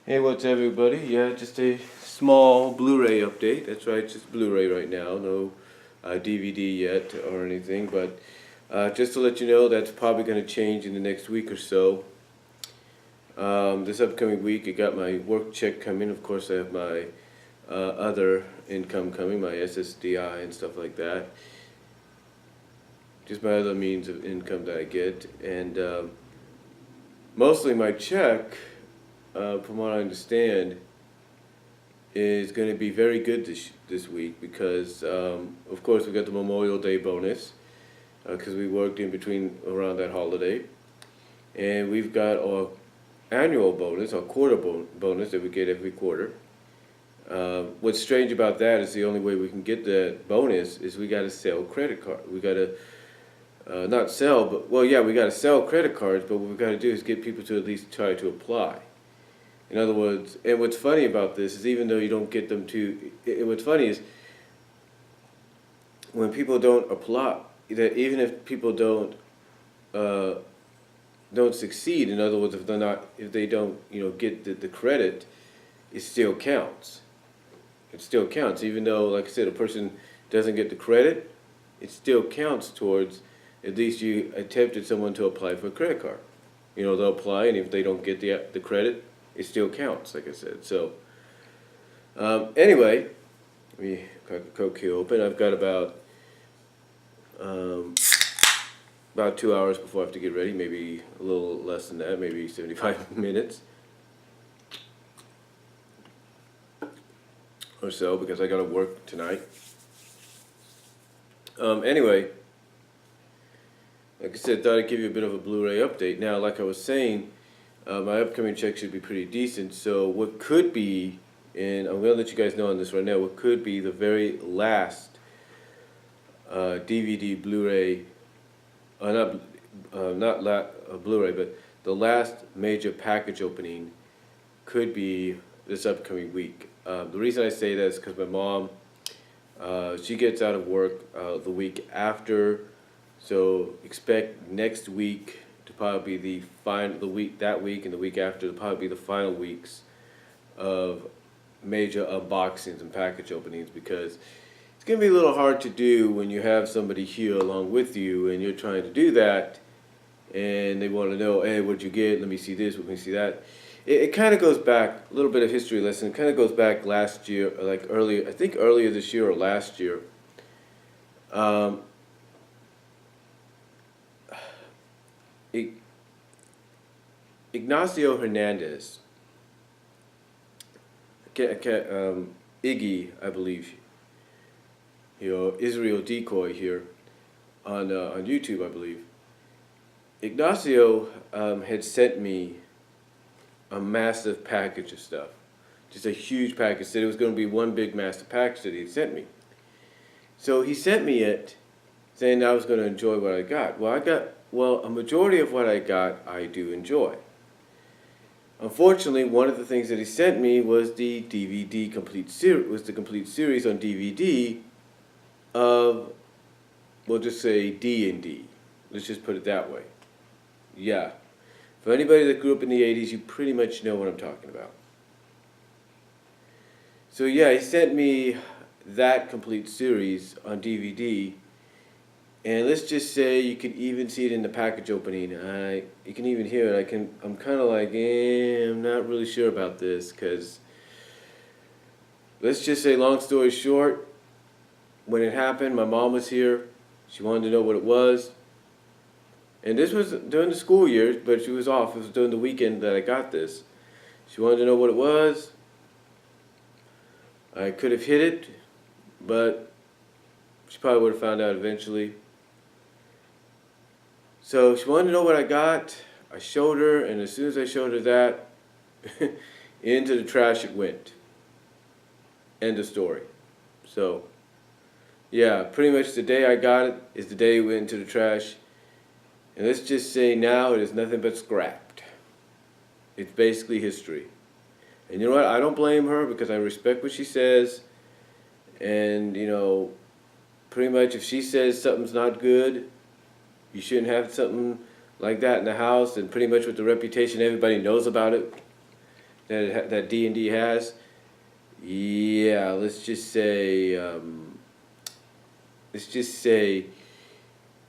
Hey, what's everybody? Yeah, just a small Blu-ray update. That's right, just Blu-ray right now. No DVD yet or anything, but just to let you know, that's probably going to change in the next week or so. This upcoming week, I got my work check coming. Of course, I have my other income coming, my SSDI and stuff like that. Just my other means of income that I get, and mostly my check, from what I understand, is going to be very good this week because, of course, we got the Memorial Day bonus because we worked in between around that holiday, and we've got our annual bonus, our quarter bonus that we get every quarter. What's strange about that is the only way we can get that bonus is we got to sell credit card. We got to not sell, but well, yeah, we got to sell credit cards, but what we got to do is get people to at least try to apply. In other words, and what's funny about this is even though you don't get them to, what's funny is when people don't apply, that even if people don't succeed, in other words, if they don't, get the credit, it still counts. It still counts, even though, like I said, a person doesn't get the credit, it still counts towards at least you attempted someone to apply for a credit card. They'll apply, and if they don't get the credit, it still counts, like I said. So, anyway, we got the Coke here open. I've got about 2 hours before I have to get ready, maybe a little less than that, maybe 75 minutes or so, because I got to work tonight. Anyway, like I said, thought I'd give you a bit of a Blu-ray update. Now, like I was saying, my upcoming check should be pretty decent, so what could be, and I'm going to let you guys know on this right now, what could be the very last DVD, Blu-ray, Blu-ray, but the last major package opening could be this upcoming week. The reason I say that is because my mom, she gets out of work the week after, so expect next week to probably be that week and the week after to probably be the final weeks of major unboxings and package openings, because it's going to be a little hard to do when you have somebody here along with you and you're trying to do that and they want to know, hey, what'd you get? Let me see this, let me see that. It kind of goes back, a little bit of history lesson, it kind of goes back last year, like earlier, I think earlier this year or last year. Ignacio Hernandez, Iggy, I believe, Israel Decoy here on YouTube, I believe. Ignacio had sent me a massive package of stuff, just a huge package. Said it was going to be one big massive package that he sent me. So he sent me it, saying I was going to enjoy what I got. Well, a majority of what I got, I do enjoy. Unfortunately, one of the things that he sent me was the DVD complete series on DVD of, we'll just say D&D. Let's just put it that way. Yeah. For anybody that grew up in the 80s, you pretty much know what I'm talking about. So yeah, he sent me that complete series on DVD, and let's just say you can even see it in the package opening. You can even hear it. I'm kind of like, I'm not really sure about this, because let's just say, long story short, when it happened, my mom was here. She wanted to know what it was. And this was during the school years, but she was off. It was during the weekend that I got this. She wanted to know what it was. I could have hid it, but she probably would have found out eventually. So she wanted to know what I got. I showed her, and as soon as I showed her that, into the trash it went. End of story. So, yeah, pretty much the day I got it is the day it went into the trash. And let's just say now it is nothing but scrapped. It's basically history. And you know what? I don't blame her, because I respect what she says. And, pretty much if she says something's not good, you shouldn't have something like that in the house, and pretty much with the reputation, everybody knows about it, that D&D has. Yeah, let's just say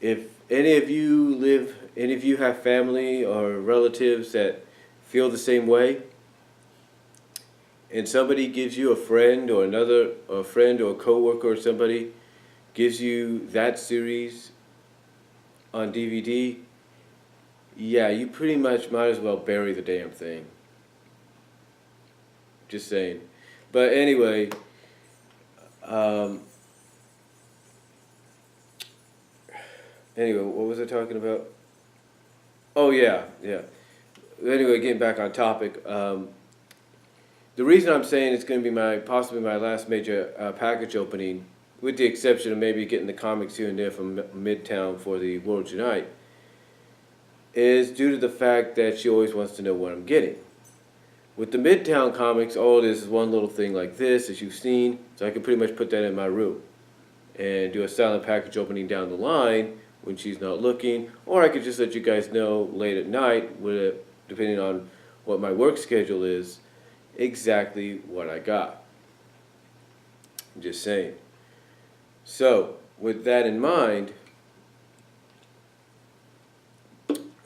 if any of you have family or relatives that feel the same way, and somebody gives you a friend or a coworker or somebody gives you that series on DVD, yeah, you pretty much might as well bury the damn thing. Just saying. But anyway, what was I talking about? Oh yeah. Anyway, getting back on topic. The reason I'm saying it's going to be possibly my last major package opening, with the exception of maybe getting the comics here and there from Midtown for the World Unite, is due to the fact that she always wants to know what I'm getting. With the Midtown comics, all it is one little thing like this, as you've seen, so I can pretty much put that in my room and do a silent package opening down the line when she's not looking, or I could just let you guys know late at night, depending on what my work schedule is, exactly what I got. I'm just saying. So, with that in mind,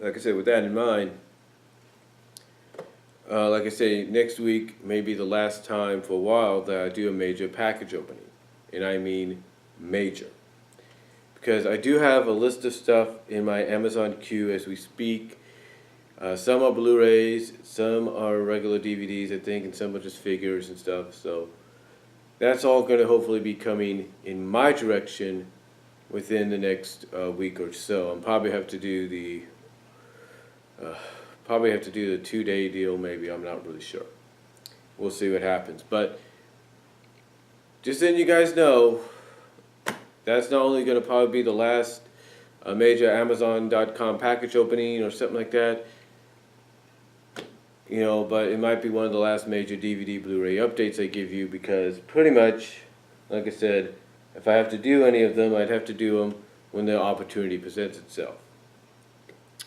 like I said, like I say, next week may be the last time for a while that I do a major package opening. And I mean major. Because I do have a list of stuff in my Amazon queue as we speak. Some are Blu-rays, some are regular DVDs, I think, and some are just figures and stuff. So that's all going to hopefully be coming in my direction within the next week or so. I'll probably have to do the 2-day deal, maybe. I'm not really sure. We'll see what happens. But just letting you guys know, that's not only going to probably be the last major Amazon.com package opening or something like that, but it might be one of the last major DVD Blu-ray updates I give you, because pretty much, like I said, if I have to do any of them, I'd have to do them when the opportunity presents itself.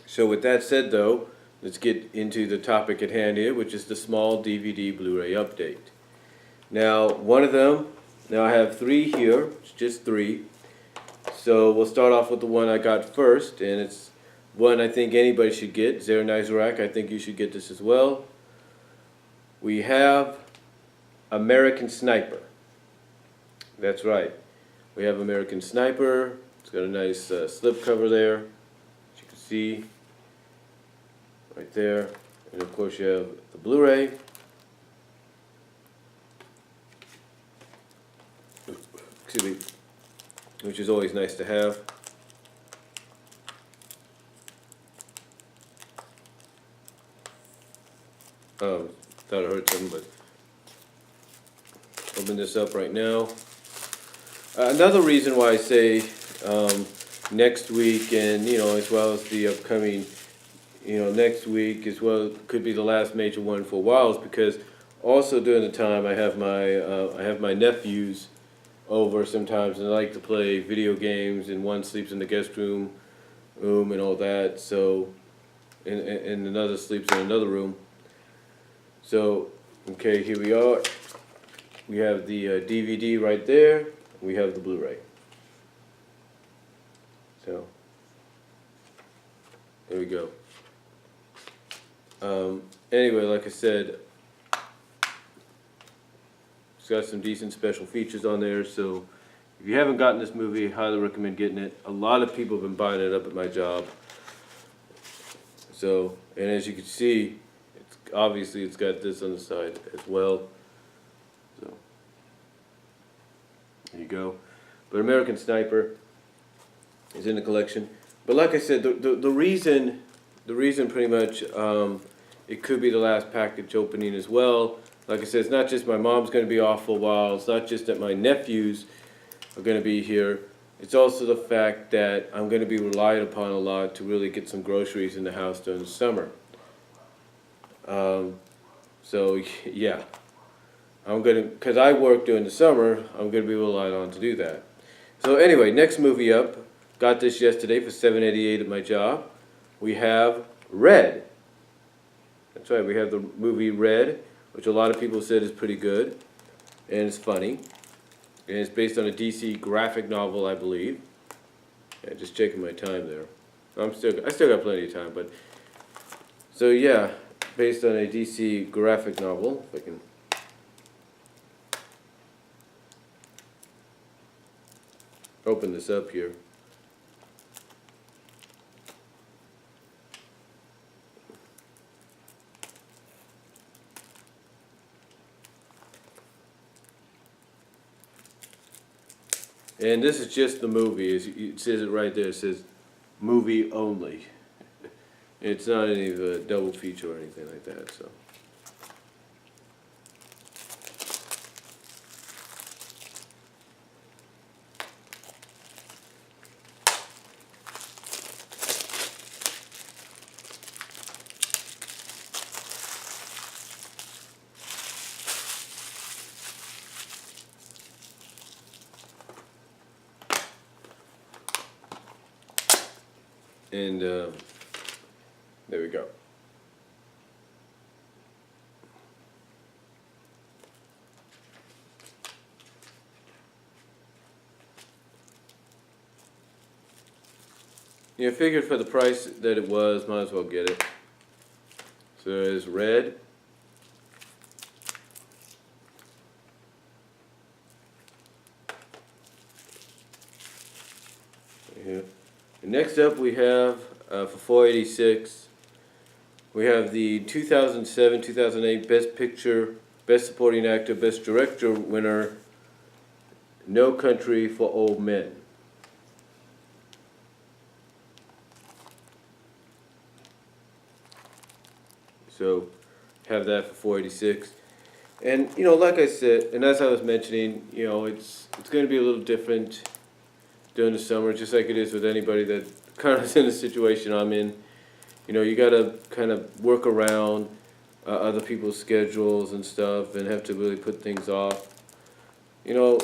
So with that said, though, let's get into the topic at hand here, which is the small DVD Blu-ray update. Now, I have 3 here, it's just 3. So we'll start off with the one I got first, and it's one I think anybody should get. Zara Nizarak, I think you should get this as well. We have American Sniper. That's right. We have American Sniper. It's got a nice slip cover there, as you can see. Right there. And of course you have the Blu-ray. Excuse me. Which is always nice to have. Thought I heard something, but open this up right now. Another reason why I say next week, and as well as the upcoming, next week as well could be the last major one for a while, is because also during the time I have my nephews over sometimes, and I like to play video games, and one sleeps in the guest room and all that, so and another sleeps in another room. So, okay, here we are. We have the DVD right there. We have the Blu-ray. So, there we go. Anyway, like I said, it's got some decent special features on there, so if you haven't gotten this movie, I highly recommend getting it. A lot of people have been buying it up at my job. So, and as you can see, obviously it's got this on the side as well. So, there you go. But American Sniper is in the collection. But like I said, the reason pretty much it could be the last package opening as well. Like I said, it's not just my mom's going to be off for a while. It's not just that my nephews are going to be here. It's also the fact that I'm going to be relied upon a lot to really get some groceries in the house during the summer. So yeah, because I work during the summer, I'm going to be relied on to do that. So anyway, next movie up, got this yesterday for $7.88 at my job. We have Red. That's right, we have the movie Red, which a lot of people said is pretty good, and it's funny. And it's based on a DC graphic novel, I believe. Yeah, just checking my time there. I still got plenty of time, but so yeah, based on a DC graphic novel. If I can. Open this up here. And this is just the movie. It says it right there. It says movie only. It's not any of a double feature or anything like that. So. And there we go. Yeah, I figured for the price that it was, might as well get it. So there's red. Right here. And next up we have, for $4.86, we have the 2007-2008 Best Picture, Best Supporting Actor, Best Director winner, No Country for Old Men. So, have that for $4.86. And, you know, like I said, and as I was mentioning, you know, it's going to be a little different during the summer, just like it is with anybody that kind of is in the situation I'm in. You know, you got to kind of work around other people's schedules and stuff, and have to really put things off. You know,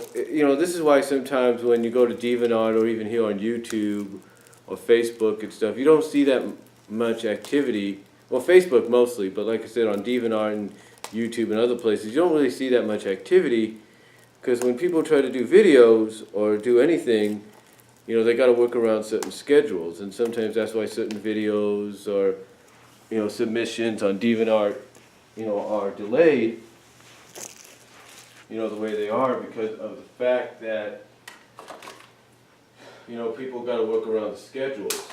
this is why sometimes when you go to DeviantArt or even here on YouTube or Facebook and stuff, you don't see that much activity. Well, Facebook mostly, but like I said, on DeviantArt and YouTube and other places, you don't really see that much activity, because when people try to do videos or do anything, you know, they got to work around certain schedules, and sometimes that's why certain videos or, you know, submissions on DeviantArt, you know, are delayed, you know, the way they are, because of the fact that, you know, people got to work around the schedules.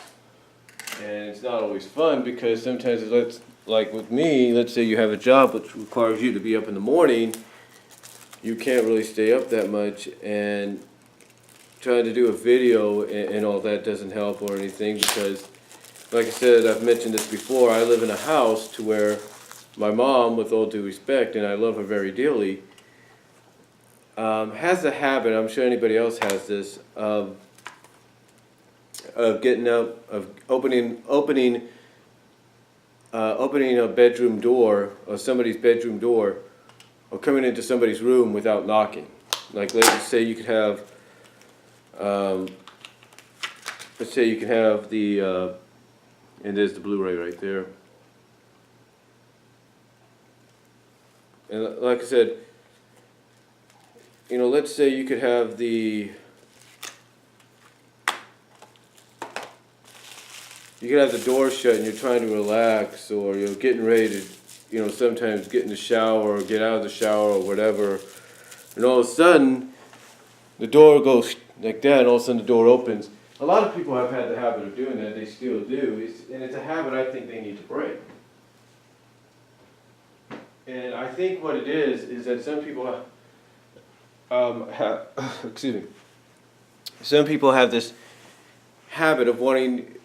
And it's not always fun, because sometimes it's like with me, let's say you have a job which requires you to be up in the morning, you can't really stay up that much, and trying to do a video and all that doesn't help or anything, because like I said, I've mentioned this before, I live in a house to where my mom, with all due respect, and I love her very dearly, has the habit, I'm sure anybody else has this, of getting up, of opening a bedroom door, or somebody's bedroom door, or coming into somebody's room without knocking. Like, let's say you could have, the, and there's the Blu-ray right there. And like I said, you know, let's say you could have the, door shut and you're trying to relax, or you're getting ready to, you know, sometimes get in the shower or get out of the shower or whatever, and all of a sudden the door goes like that, and all of a sudden the door opens. A lot of people have had the habit of doing that, they still do, and it's a habit I think they need to break. And I think what it is that some people have, excuse me, some people have this habit of wanting,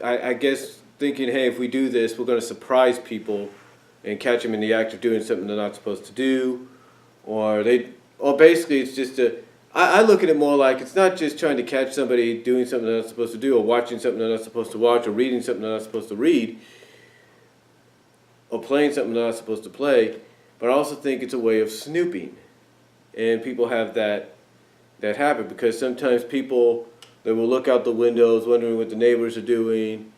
I guess, thinking, hey, if we do this, we're going to surprise people and catch them in the act of doing something they're not supposed to do, or basically it's just I look at it more like it's not just trying to catch somebody doing something they're not supposed to do, or watching something they're not supposed to watch, or reading something they're not supposed to read, or playing something they're not supposed to play, but I also think it's a way of snooping. And people have that habit, because sometimes people, they will look out the windows wondering what the neighbors are doing,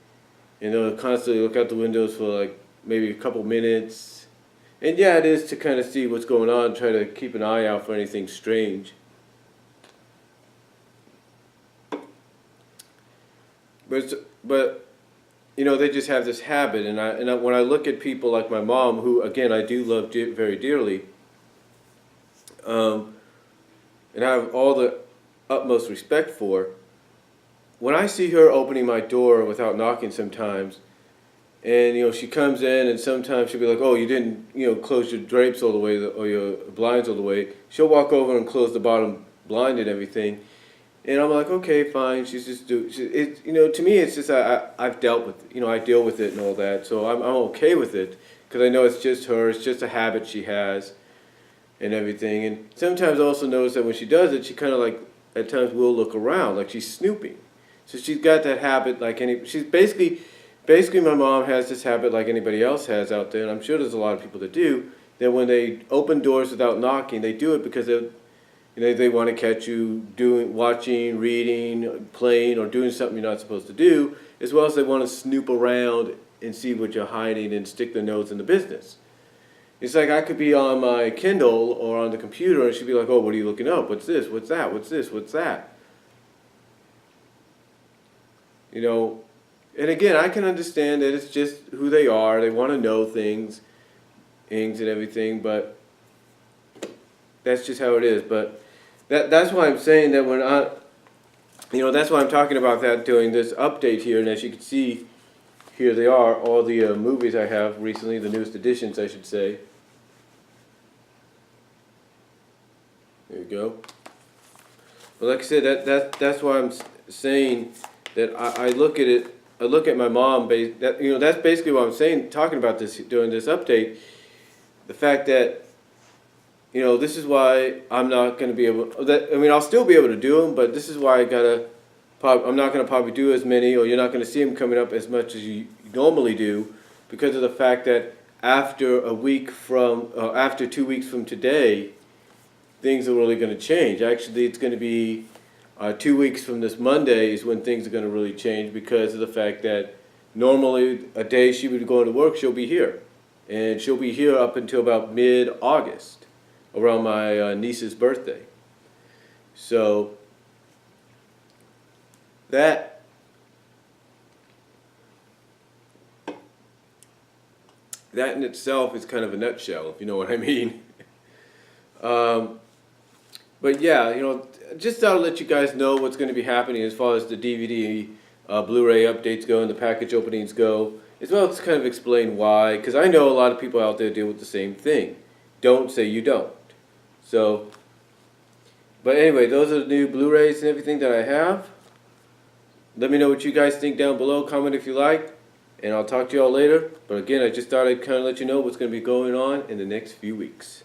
and they'll constantly look out the windows for like maybe a couple minutes, And yeah, it is to kind of see what's going on, try to keep an eye out for anything strange. But you know, they just have this habit, when I look at people like my mom, who again I do love very dearly, and I have all the utmost respect for. When I see her opening my door without knocking sometimes, and you know she comes in, and sometimes she'll be like, "Oh, you didn't, close your drapes all the way, or your blinds all the way." She'll walk over and close the bottom blind and everything, and I'm like, "Okay, fine." She's just it. To me, it's just I've dealt with, I deal with it and all that, so I'm okay with it because I know it's just her. It's just a habit she has, and everything. And sometimes I also notice that when she does it, she kind of like at times will look around like she's snooping. So she's got that habit like she's basically my mom has this habit like anybody else has out there, and I'm sure there's a lot of people that do, that when they open doors without knocking, they do it because they want to catch you watching, reading, playing, or doing something you're not supposed to do, as well as they want to snoop around and see what you're hiding and stick their nose in the business. It's like I could be on my Kindle or on the computer, and she'd be like, "Oh, what are you looking up? What's this? What's that? What's this? What's that?" And again, I can understand that it's just who they are. They want to know things and everything, but that's just how it is. But that's why I'm saying that that's why I'm talking about that during this update here. And as you can see, here they are, all the movies I have recently, the newest editions, I should say. There you go. But like I said, that's why I'm saying that I look at it. I look at my mom. That's basically what I'm saying, talking about this during this update. The fact that this is why I'm not going to be able. I'll still be able to do them, but this is why I'm not going to probably do as many, or you're not going to see them coming up as much as you normally do, because of the fact that after 2 weeks from today, things are really going to change. Actually, it's going to be 2 weeks from this Monday is when things are going to really change, because of the fact that normally a day she would go to work, she'll be here. And she'll be here up until about mid-August, around my niece's birthday. So that in itself is kind of a nutshell, if you know what I mean. But yeah, just thought I'd let you guys know what's going to be happening as far as the DVD, Blu-ray updates go and the package openings go, as well as kind of explain why, because I know a lot of people out there deal with the same thing. Don't say you don't. So, but anyway, those are the new Blu-rays and everything that I have. Let me know what you guys think down below. Comment if you like, and I'll talk to you all later. But again, I just thought I'd kind of let you know what's going to be going on in the next few weeks.